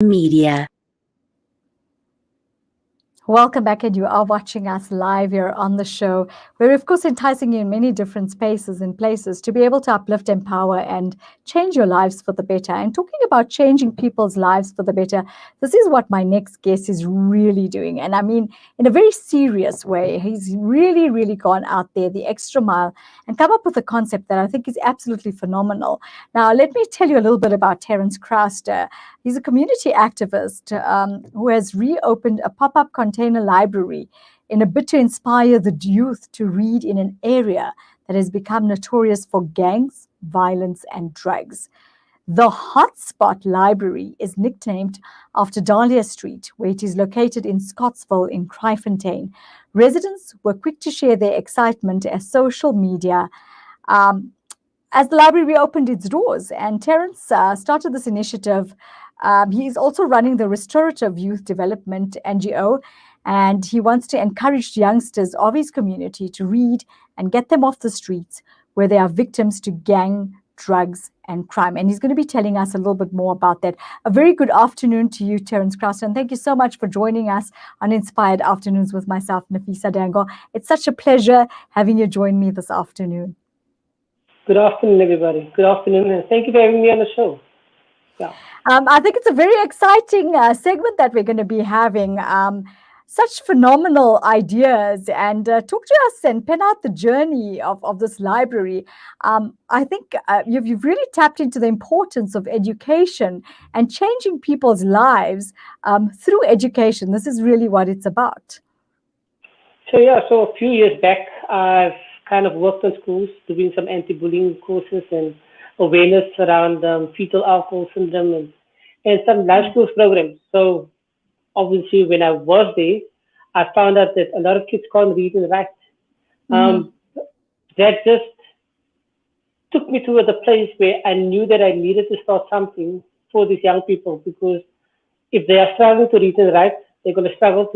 Media. Welcome back, and you are watching us live here on the show. We're, of course, enticing you in many different spaces and places to be able to uplift, empower, and change your lives for the better. And talking about changing people's lives for the better, this is what my next guest is really doing. And I mean, in a very serious way, he's really, really gone out there the extra mile and come up with a concept that I think is absolutely phenomenal. Now, let me tell you a little bit about Terence Crowster. He's a community activist who has reopened a pop up container library in a bid to inspire the youth to read in an area that has become notorious for gangs, violence, and drugs. The Hotspot Library is nicknamed after Dahlia Street, where it is located in Scottsville in Kryfontein. Residents were quick to share their excitement as social media um, as the library reopened its doors. And Terence started this initiative. He is also running the Restorative Youth Development NGO, and he wants to encourage youngsters of his community to read and get them off the streets where they are victims to gang, drugs, and crime. And he's going to be telling us a little bit more about that. A very good afternoon to you, Terence Crowster, and thank you so much for joining us on Inspired Afternoons with myself, Nafisa Dango. It's such a pleasure having you join me this afternoon. Good afternoon, everybody. Good afternoon, and thank you for having me on the show. Yeah. I think it's a very exciting segment that we're going to be having. Such phenomenal ideas, and talk to us and pen out the journey of this library. I think you've really tapped into the importance of education and changing people's lives through education. This is really what it's about. So a few years back, I've kind of worked on schools, doing some anti-bullying courses and awareness around fetal alcohol syndrome and some life skills programs. So obviously, when I was there, I found out that a lot of kids can't read and write. Mm, Um, that just took me to the place where I knew that I needed to start something for these young people, because if they are struggling to read and write, they're going to struggle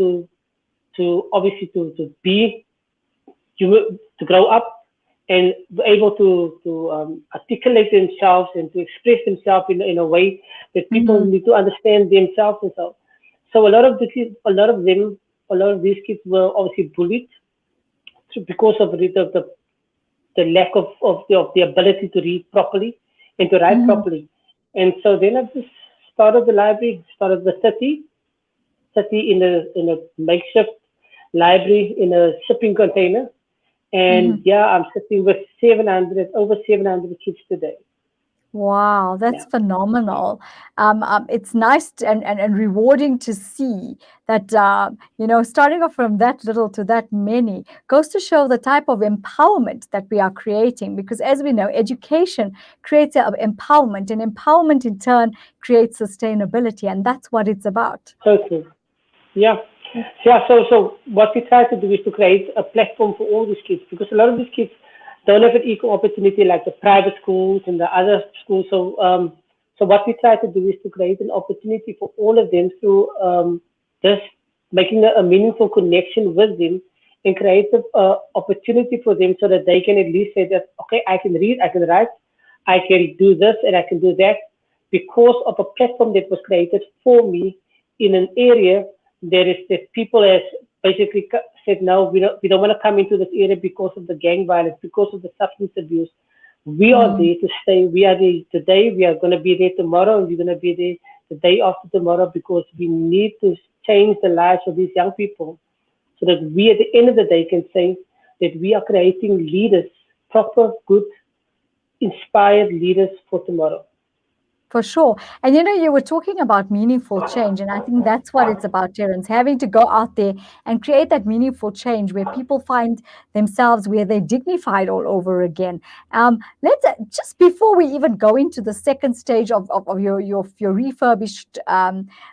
to obviously to be to grow up and be able to articulate themselves and to express themselves in a way that people mm, need to understand themselves and so. So a lot of the kids, a lot of these kids were obviously bullied because of the lack of the ability to read properly and to write mm, properly. And so then I just started the library, started the city in a makeshift library in a shipping container. And mm. yeah, I'm sitting with 700, over 700 kids today. Wow, that's Yeah. phenomenal. It's nice and rewarding to see that, starting off from that little to that many goes to show the type of empowerment that we are creating. Because as we know, education creates empowerment, and empowerment in turn creates sustainability. And that's what it's about. Totally. Yeah. Yeah. So what we try to do is to create a platform for all these kids, because a lot of these kids don't have an equal opportunity like the private schools and the other schools. So what we try to do is to create an opportunity for all of them through just making a meaningful connection with them and create an opportunity for them so that they can at least say that, okay, I can read, I can write, I can do this and I can do that because of a platform that was created for me in an area that people has basically said, no, we don't want to come into this area because of the gang violence, because of the substance abuse. We are Mm. there to stay. We are there today. We are going to be there tomorrow, and we're going to be there the day after tomorrow, because we need to change the lives of these young people so that we, at the end of the day, can say that we are creating leaders, proper, good, inspired leaders for tomorrow. For sure. And you were talking about meaningful change, and I think that's what it's about, Terence, having to go out there and create that meaningful change where people find themselves where they're dignified all over again. Let's just before we even go into the second stage of your refurbished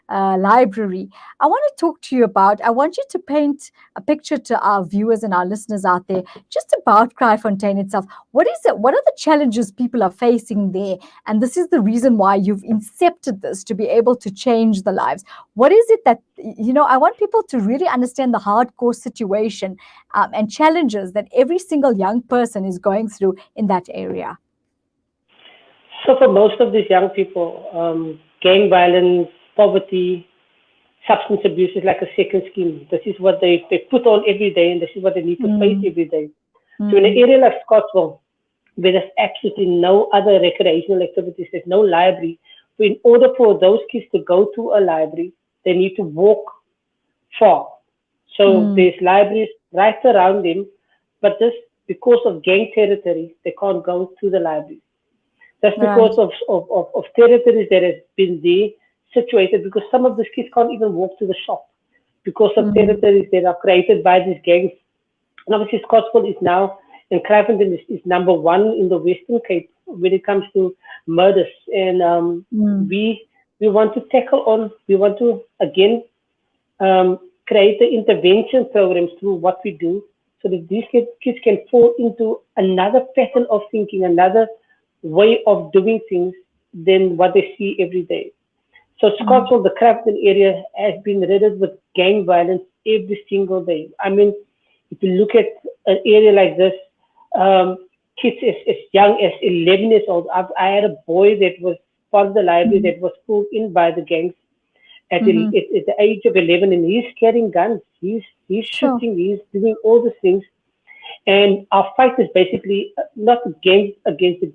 library, I want to talk to you about, I want you to paint a picture to our viewers and our listeners out there just about Fontaine itself. What is it? What are the challenges people are facing there? And this is the reason why you've incepted this to be able to change the lives. What is it that, I want people to really understand the hardcore situation and challenges that every single young person is going through in that area. So for most of these young people, gang violence poverty, substance abuse is like a second skin. This is what they put on every day, and this is what they need to face Mm, every day. So in an mm, area like Scottsville, where there's absolutely no other recreational activities, there's no library. So in order for those kids to go to a library, they need to walk far. So mm. there's libraries right around them, but this because of gang territory, they can't go to the library. That's Right. because of territories that has been there situated because some of these kids can't even walk to the shop because of Mm, territories that are created by these gangs. And obviously Scottsville is now and Craventon is number one in the Western Cape when it comes to murders. And mm. we want to tackle on we want to again create the intervention programs through what we do so that these kids can fall into another pattern of thinking, another way of doing things than what they see every day. So Mm. Scottsville, the Crafton area, has been riddled with gang violence every single day. I mean, if you look at an area like this, um, kids as young as 11 years old. I had a boy that was part of the library Mm. that was pulled in by the gangs Mhm. at the age of 11, and he's carrying guns. He's Sure. shooting. He's doing all these things. And our fight is basically not against the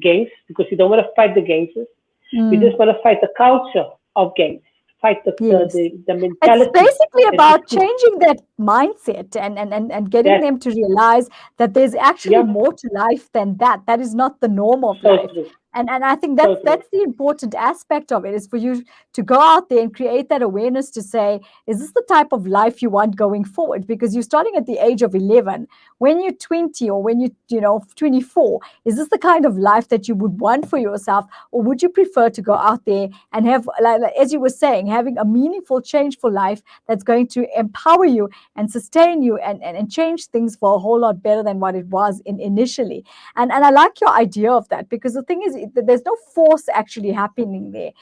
gangs, because we don't want to fight the gangsters. We Mm. just want to fight the culture of gangs, fight Yes. the It's mentality basically that is about put. changing that mindset and getting That, them to realize that there's actually yeah, more to life than that. That is not the norm of so life. true, And I think so true. that's the important aspect of it is for you to go out there and create that awareness to say, is this the type of life you want going forward? Because you're starting at the age of 11. When you're 20 or when you 24, is this the kind of life that you would want for yourself? Or would you prefer to go out there and have, like, as you were saying, having a meaningful change for life that's going to empower you and sustain you and change things for a whole lot better than what it was initially? And I like your idea of that, because the thing is there's no force actually happening there.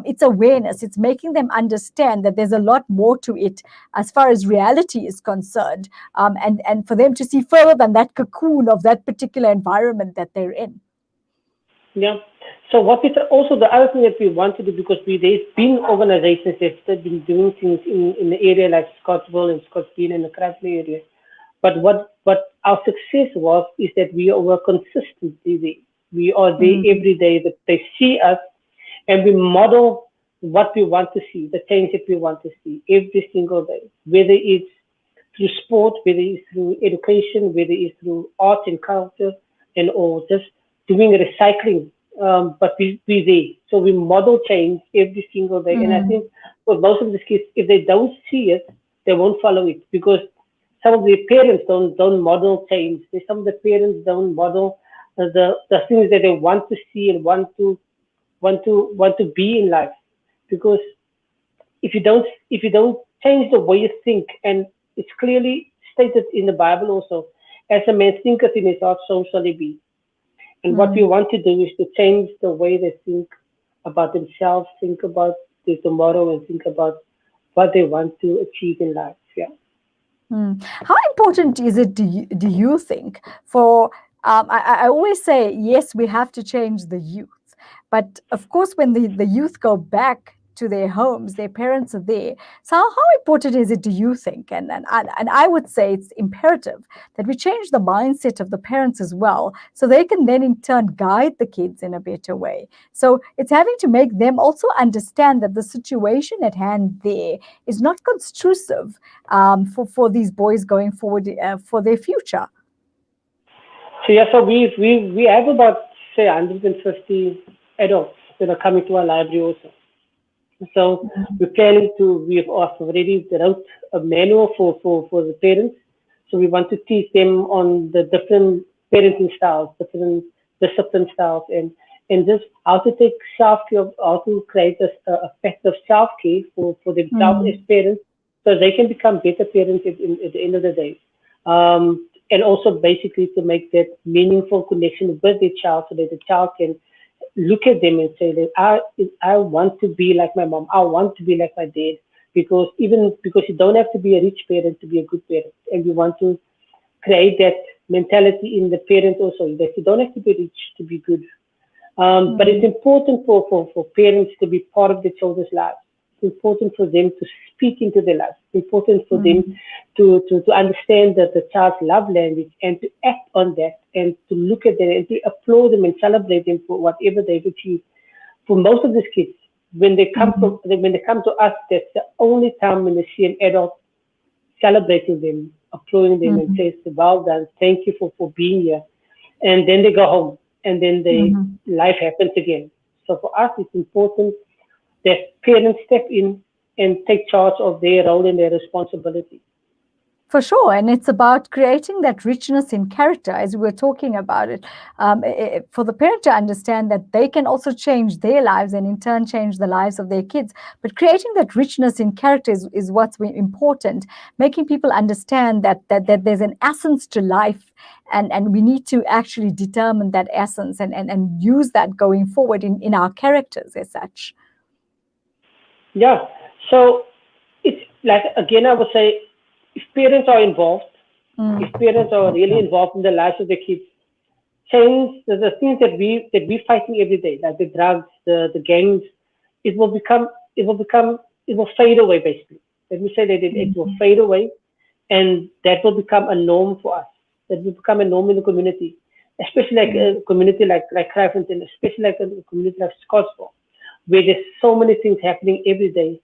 It's awareness. It's making them understand that there's a lot more to it as far as reality is concerned, and for them to see further than that cocoon of that particular environment that they're in. Yeah. So what is also the other thing that we want to do, because there's been organizations that have been doing things in the area like Scottsville and Scottsdale and the Craftley area. But what our success was is that we were consistently there. We are there Mm, every day. That they see us, and we model what we want to see, the change that we want to see every single day. Whether it's through sport, whether it's through education, whether it's through art and culture, and or just doing recycling. But we there. So we model change every single day. And I mm, think for most of the kids, if they don't see it, they won't follow it, because some of the parents don't model change. Some of the parents don't model the things that they want to see and want to be in life, because if you don't change the way you think, and it's clearly stated in the Bible also, as a man thinketh in his heart, so shall he be. And what we mm. want to do is to change the way they think about themselves, think about their tomorrow, and think about what they want to achieve in life. Yeah. How important is it, do you think, for, I always say, yes, we have to change the youth. But of course, when the youth go back to their homes, their parents are there. So how important is it, do you think? And I would say it's imperative that we change the mindset of the parents as well, so they can then in turn guide the kids in a better way. So it's having to make them also understand that the situation at hand there is not constructive, for these boys going forward, for their future. So yeah, so we have about say 150 adults that are coming to our library also. So Mm, we're planning to, we've already wrote a manual for the parents. So we want to teach them on the different parenting styles, different discipline styles, and just how to take self-care, how to create a pact of self-care for themselves as mm, parents, so they can become better parents at the end of the day. And also basically to make that meaningful connection with their child, so that the child can look at them and say that I want to be like my mom. I want to be like my dad. Because you don't have to be a rich parent to be a good parent, and we want to create that mentality in the parent also, that you don't have to be rich to be good. But it's Mm-hmm. important for parents to be part of their children's lives. It's important for them to speak into their lives. It's important for them Mm-hmm. to understand that the child's love language and to act on that and to look at them and to applaud them and celebrate them for whatever they've achieved. For most of these kids, when they come to us, that's the only time when they see an adult celebrating them, applauding them, and Mm-hmm. says, "Well done, thank you for being here." And then they go home, and then Mm-hmm. life happens again. So for us, it's important that parents step in and take charge of their role and their responsibility. For sure. And it's about creating that richness in character, as we were talking about it, for the parent to understand that they can also change their lives and in turn change the lives of their kids. But creating that richness in character is what's important, making people understand that there's an essence to life. And we need to actually determine that essence and use that going forward in our characters as such. Yeah. So it's like, again, I would say, if parents are involved, if Mm, parents are really involved in the lives of the kids, change the things that we fighting every day, like the drugs, the gangs, it will become it will become it will fade away basically. Let me say that it will mm, fade away, and that will become a norm for us. That will become a norm in the community, especially like mm, a community like Craventon, especially like a community like Scottsville, where there's so many things happening every day,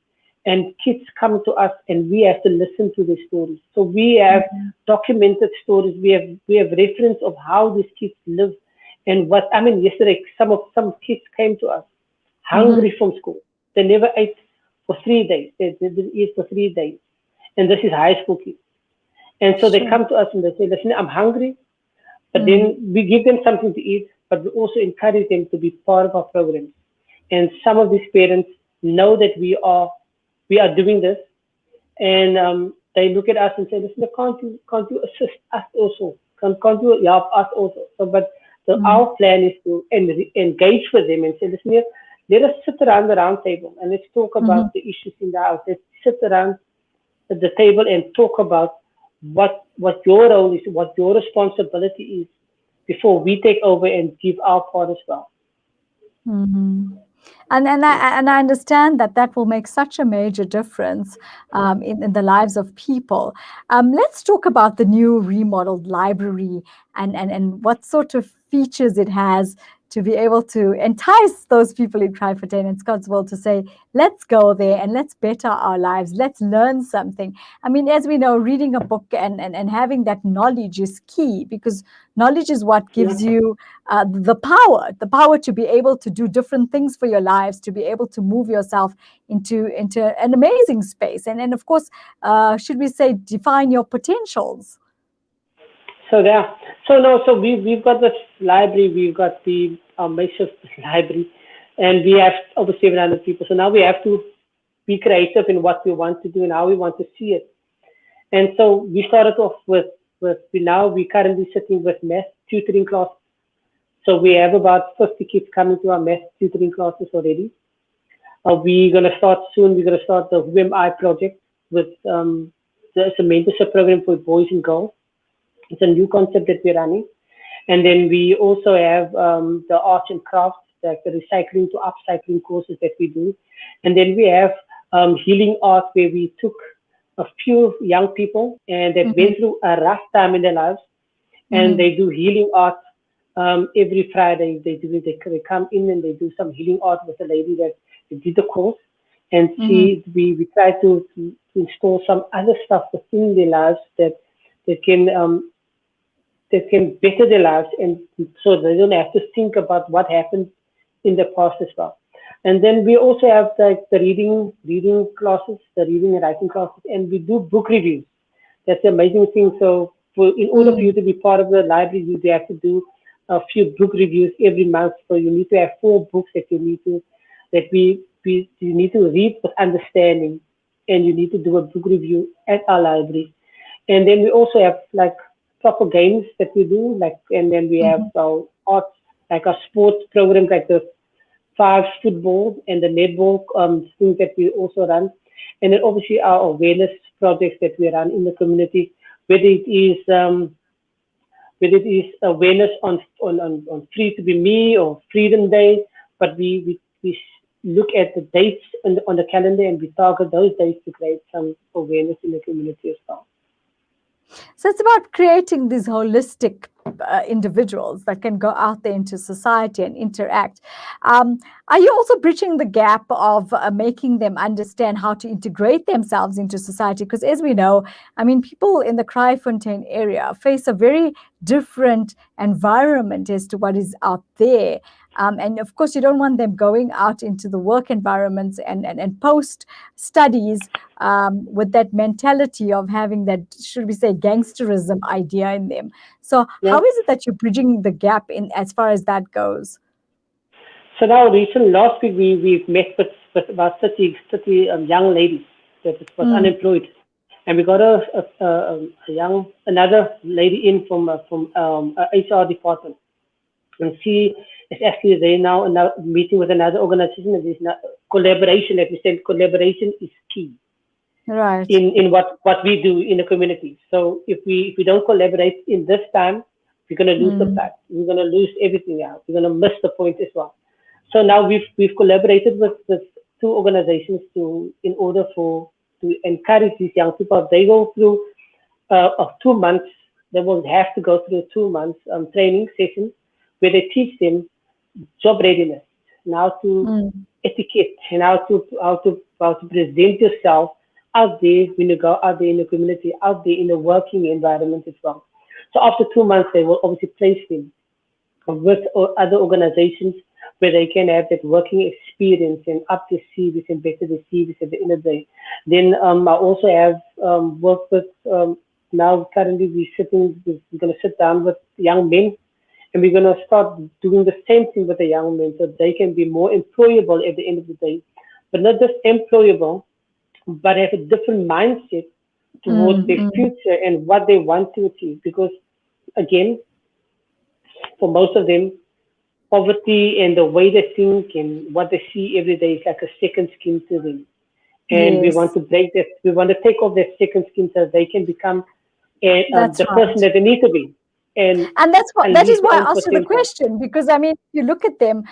and kids come to us, and we have to listen to these stories. So we have mm, documented stories. We have reference of how these kids live, and what I mean. Yesterday, some kids came to us mhm, hungry from school. They never ate for 3 days. They didn't eat for 3 days, and this is high school kids. And so they sure. come to us and they say, "Listen, I'm hungry," but Mm, then we give them something to eat, but we also encourage them to be part of our programs. And some of these parents know that we are doing this, and they look at us and say, "Listen, can't you assist us also? Can't you help us also?" So, but our mm, plan is to engage with them and say, "Listen here, let us sit around the round table and let's talk mhm. about the issues in the house. Let's sit around at the table and talk about what your role is, what your responsibility is, before we take over and give our part as well." Mhm. And I understand that that will make such a major difference in the lives of people. Let's talk about the new remodeled library and what sort of features it has to be able to entice those people in Krypton and Scottsville to say, let's go there and let's better our lives. Let's learn something. I mean, as we know, reading a book and having that knowledge is key because knowledge is what Yeah. gives you the power to be able to do different things for your lives, to be able to move yourself into an amazing space, and of course, should we say, define your potentials. So there. So no. So we've got this library. We've got the massive library, and we have over 700 people. So now we have to be creative in what we want to do and how we want to see it. And so we started off with now we're currently sitting with math tutoring classes. So we have about 50 kids coming to our math tutoring classes already. We're going to start soon. We're going to start the Who Am I project with it's a mentorship program for boys and girls. It's a new concept that we're running. And then we also have the arts and crafts, like the recycling to upcycling courses that we do. And then we have healing art, where we took a few young people and that Mhm, went through a rough time in their lives, and mhm, they do healing art every Friday. They come in and they do some healing art with a lady that did the course, and mhm, we try to install some other stuff within their lives that can better their lives, and so they don't have to think about what happened in the past as well. And then we also have the reading classes, the reading and writing classes, and we do book reviews. That's the amazing thing. So in order for you mm, to be part of the library, you have to do a few book reviews every month. So you need to have 4 books that you need to read with understanding, and you need to do a book review at our library. And then we also have like proper games that we do, like, and then we have mhm, our arts, like our sports programs, like the fives football and the netball things that we also run. And then obviously our awareness projects that we run in the community, whether it is whether it is awareness on Free to Be Me or Freedom Day, but we look at the dates on the calendar and we target those dates to create some awareness in the community as well. So it's about creating these holistic individuals that can go out there into society and interact. Are you also bridging the gap of making them understand how to integrate themselves into society? Because as we know, I mean, people in the Kraaifontein area face a very different environment as to what is out there. And of course, you don't want them going out into the work environments and post studies with that mentality of having that, should we say, gangsterism idea in them. So Yeah. how is it that you're bridging the gap in as far as that goes? So now, last week we've met with about 30 young ladies that was Mm, unemployed, and we got another lady in from HR department, and she is actually there now meeting with another organization. And there's not collaboration. Like we said, collaboration is key right. in what we do in the community. So if we don't collaborate in this time, we're gonna lose the Mm, plot. We're gonna lose everything out. We're gonna miss the point as well. So now we've collaborated with two organizations in order to encourage these young people. They go through of 2 months. They will have to go through 2 months training sessions where they teach them job readiness, and how to mm, etiquette, and how to present yourself out there when you go out there in the community, out there in the working environment as well. So after 2 months, they will obviously place them with other organizations where they can have that working experience and up their CVs and better their CVs at the end of the day. Then I also have worked with now currently we're going to sit down with young men, and we're going to start doing the same thing with the young men so they can be more employable at the end of the day, but not just employable, but have a different mindset towards mm, their mm. future and what they want to achieve. Because again, for most of them, poverty and the way they think and what they see every day is like a second skin to them. And we want Yes, to break that. We want to take off that second skin so they can become that's the person right. that they need to be and And that is unleash why their I own asked you the potential. question, because I mean, if you look at them,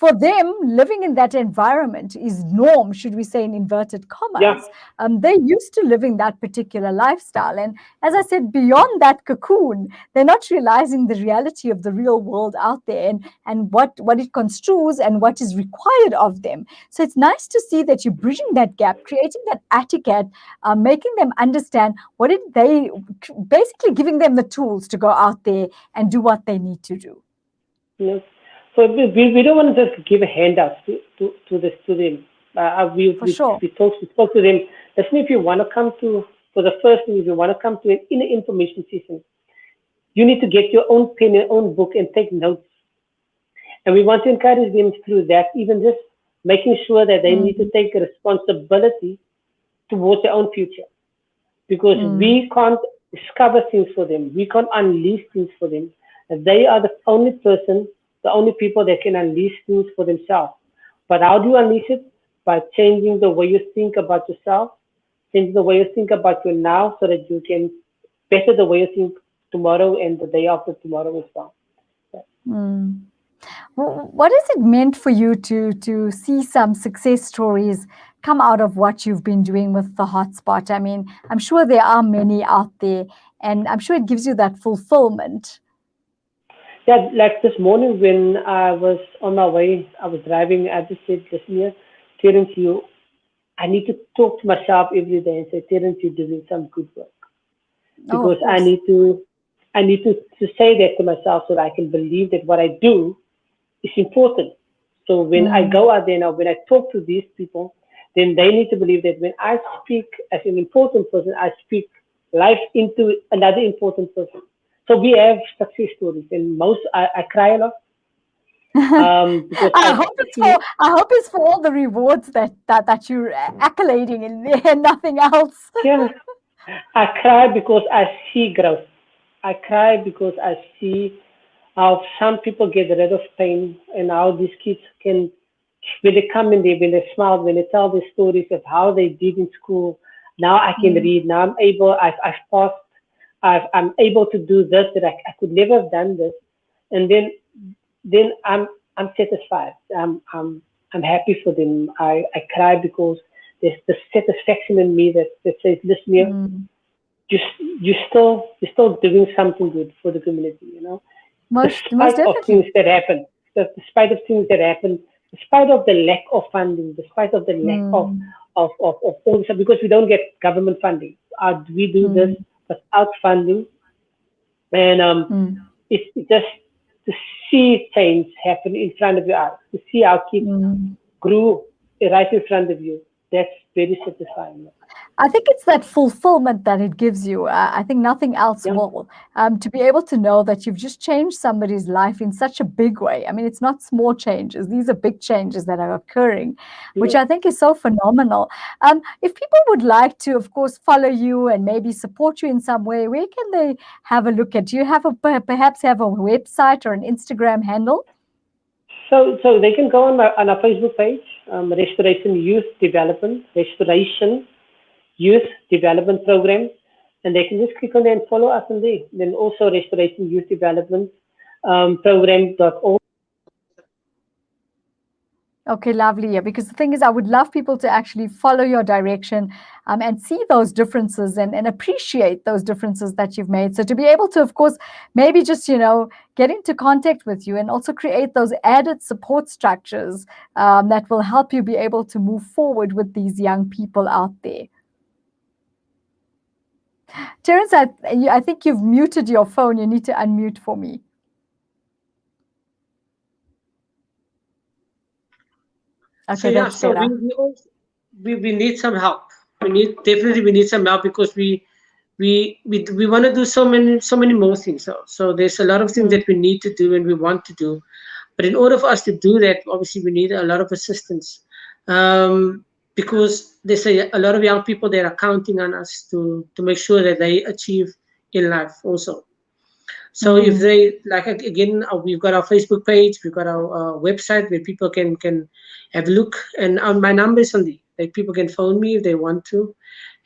for them, living in that environment is norm, should we say, in inverted Yeah, commas. They're used to living that particular lifestyle. And as I said, beyond that cocoon, they're not realizing the reality of the real world out there and what it construes and what is required of them. So it's nice to see that you're bridging that gap, creating that etiquette, making them understand what did they, basically giving them the tools to go out there and do what they need to do. you know. So we don't want to just give a handout to them. For sure. We spoke to them. Listen, if you want to come to for the first thing, if you want to come to an inner information session, you need to get your own pen and own book and take notes. And we want to encourage them through that, even just making sure that they need to Mm, take responsibility towards their own future. Because mm, we can't discover things for them. We can't unleash things for them. And they are the only person, the only people that can unleash things for themselves. But how do you unleash it? By changing the way you think about yourself, changing the way you think about your now so that you can better the way you think tomorrow and the day after tomorrow as well. mm. What has it meant for you to see some success stories come out of what you've been doing with the hotspot? I mean, I'm sure there are many out there, and I'm sure it gives you that fulfillment. Yeah, like this morning when I was on my way, I was driving, I just said, listen here, Terence, I need to talk to myself every day and say, Terence, you're doing some good work. Oh, Because of course. I need to say that to myself so that I can believe that what I do is important. So when I Mm, go out there now, when I talk to these people, then they need to believe that when I speak as an important person, I speak life into another important person. So we have success stories, and I cry a lot because I see. I hope it's for all the rewards that you're accolading in there and nothing else. Yeah, I cry because I see growth. I cry because I see how some people get rid of pain and how these kids can, when they come in there, when they smile, when they tell their stories of how they did in school. Now I can Mm, read. Now I'm able. I've passed. I'm able to do this, that I could never have done this, and then I'm satisfied. I'm happy for them. I cry because there's the satisfaction in me that says, listen here, Mm. you're still doing something good for the community, Most despite of things definitely. that happen, despite of things that happen, despite of the lack of funding, despite of the lack Mm. of all this, because we don't get government funding. We do this Mm. without funding, and Mm. it's just to see change happen in front of your eyes, to see our kids Mm. grew right in front of you. That's very satisfying. I think it's that fulfillment that it gives you. I think nothing else Yeah, will. To be able to know that you've just changed somebody's life in such a big way. I mean, it's not small changes, these are big changes that are occurring, which yeah. I think is so phenomenal. If people would like to, of course, follow you and maybe support you in some way, where can they have a look at? Do you have perhaps have a website or an Instagram handle? So they can go on our Facebook page, Restoration Youth Development, Restoration Youth Development Program, and they can just click on there and follow us on there. Then also Restoration Youth Development Program.org. Okay, lovely. Yeah, because the thing is, I would love people to actually follow your direction and see those differences and appreciate those differences that you've made. So to be able to, of course, maybe just, get into contact with you and also create those added support structures that will help you be able to move forward with these young people out there. Terence, I think you've muted your phone. You need to unmute for me. So Okay, yeah, that's so better. we need some help. We need some help because we want to do so many more things. So there's a lot of things Mm. that we need to do and we want to do, but in order for us to do that, obviously we need a lot of assistance, um, because there's a lot of young people that are counting on us to make sure that they achieve in life also. So if Mm. they like, again, we've got our Facebook page, we've got our website where people can have a look, and my number is on the like people can phone me if they want to,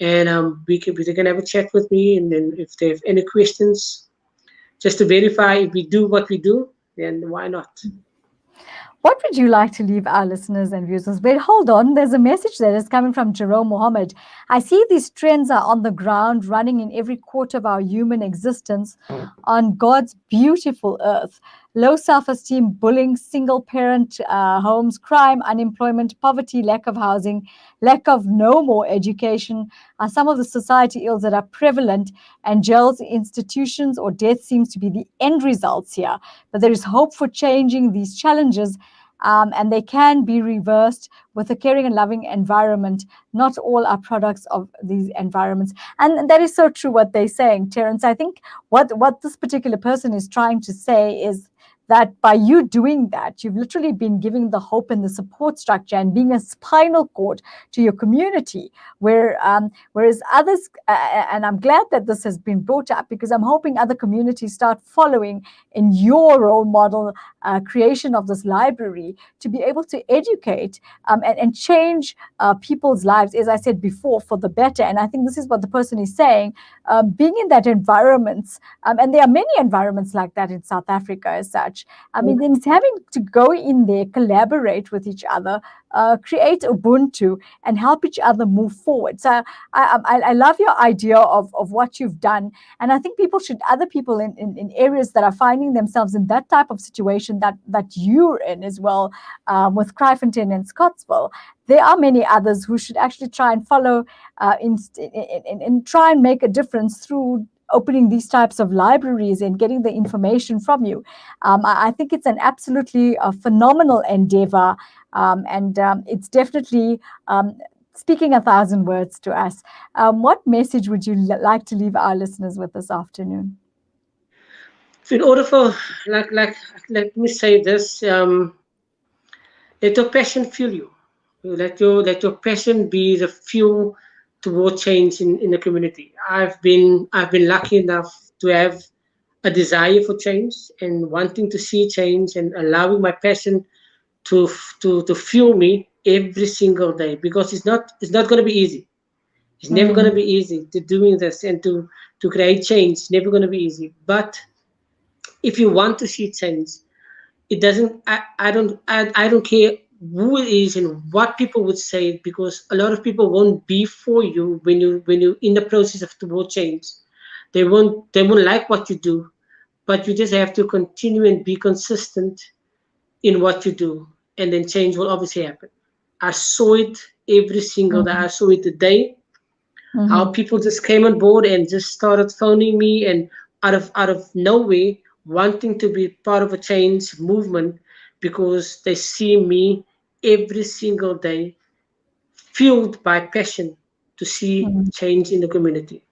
and they can have a chat with me, and then if they have any questions, just to verify if we do what we do, then why not? What would you like to leave our listeners and viewers? Wait, hold on. There's a message that is coming from Jerome Mohammed. I see these trends are on the ground, running in every quarter of our human existence on God's beautiful earth. Low self esteem, bullying, single parent homes, crime, unemployment, poverty, lack of housing, lack of no more education are some of the society ills that are prevalent, and jails, institutions, or death seems to be the end results here. But there is hope for changing these challenges, and they can be reversed with a caring and loving environment. Not all are products of these environments. And that is so true what they're saying, Terence. I think what this particular person is trying to say is that by you doing that, you've literally been giving the hope and the support structure and being a spinal cord to your community, whereas others, and I'm glad that this has been brought up because I'm hoping other communities start following in your role model creation of this library to be able to educate and change people's lives, as I said before, for the better. And I think this is what the person is saying. Being in that environment, and there are many environments like that in South Africa as such. I mean, then it's having to go in there, collaborate with each other, create Ubuntu, and help each other move forward. So I love your idea of what you've done. And I think other people in areas that are finding themselves in that type of situation that you're in as well, with Kryfontein and Scottsville, there are many others who should actually try and follow and try and make a difference through opening these types of libraries and getting the information from you. I think it's an absolutely phenomenal endeavor, and it's definitely speaking 1,000 words to us. What message would you like to leave our listeners with this afternoon? So in order for like let me say this, let your passion fuel you. Let your passion be the fuel toward change in the community. I've been lucky enough to have a desire for change and wanting to see change and allowing my passion to fuel me every single day, because it's not going to be easy. It's never going to Mm, be easy to doing this and to create change. It's never going to be easy. But if you want to see change, it doesn't. I don't care who it is and what people would say, because a lot of people won't be for you when you in the process of toward change. They won't like what you do, but you just have to continue and be consistent in what you do, and then change will obviously happen. I saw it every single day. I mm, saw it today, how mhm, people just came on board and just started phoning me, and out of nowhere wanting to be part of a change movement, because they see me every single day fueled by passion to see mm. change in the community.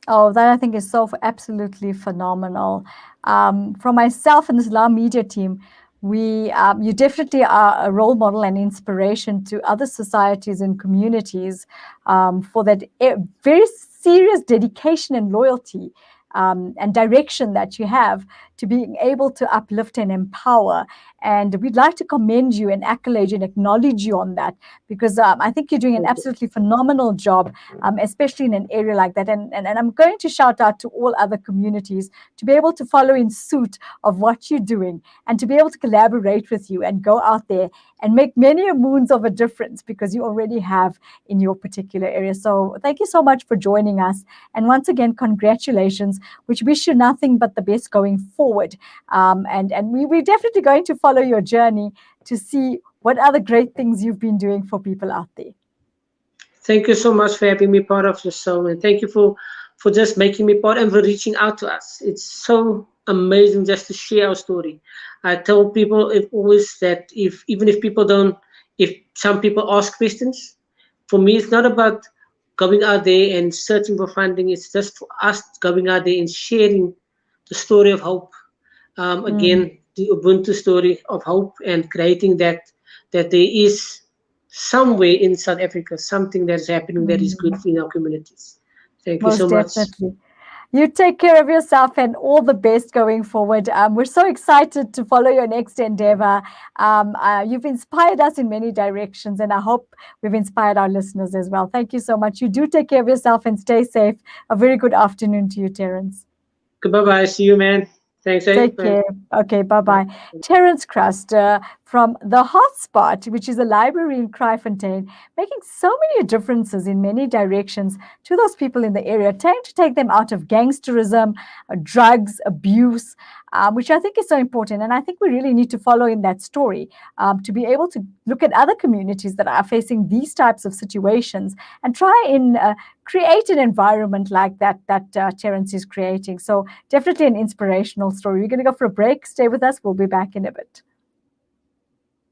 Oh, that I think is so absolutely phenomenal. From myself and the Islam Media team, you definitely are a role model and inspiration to other societies and communities for that very serious dedication and loyalty and direction that you have to being able to uplift and empower. And we'd like to commend you and accolade you and acknowledge you on that, because I think you're doing an Thank you. absolutely phenomenal job, especially in an area like that. And I'm going to shout out to all other communities to be able to follow in suit of what you're doing and to be able to collaborate with you and go out there and make many a moons of a difference, because you already have in your particular area. So thank you so much for joining us. And once again, congratulations, which wish you nothing but the best going forward. We're definitely going to follow your journey to see what other great things you've been doing for people out there. Thank you so much for having me part of the show, and thank you for just making me part and for reaching out to us. It's so amazing just to share our story. I tell people if always that if even if people don't, if some people ask questions, for me it's not about going out there and searching for funding. It's just for us going out there and sharing the story of hope. Mm, Again, the Ubuntu story of hope, and creating that there is somewhere in South Africa something that's happening that is good mm. for our communities. Thank you so Most much. definitely. You take care of yourself and all the best going forward. We're so excited to follow your next endeavor. You've inspired us in many directions, and I hope we've inspired our listeners as well. Thank you so much. You do take care of yourself and stay safe. A very good afternoon to you, Terence. Goodbye bye. See you, man. Thanks, eh? Take Bye. care. Okay, bye Bye. bye. Terence Crowster from the Hotspot, which is a library in Kraaifontein, making so many differences in many directions to those people in the area, trying to take them out of gangsterism, drugs, abuse, which I think is so important. And I think we really need to follow in that story to be able to look at other communities that are facing these types of situations and try and create an environment like that Terence is creating. So definitely an inspirational story. We're going to go for a break. Stay with us. We'll be back in a bit.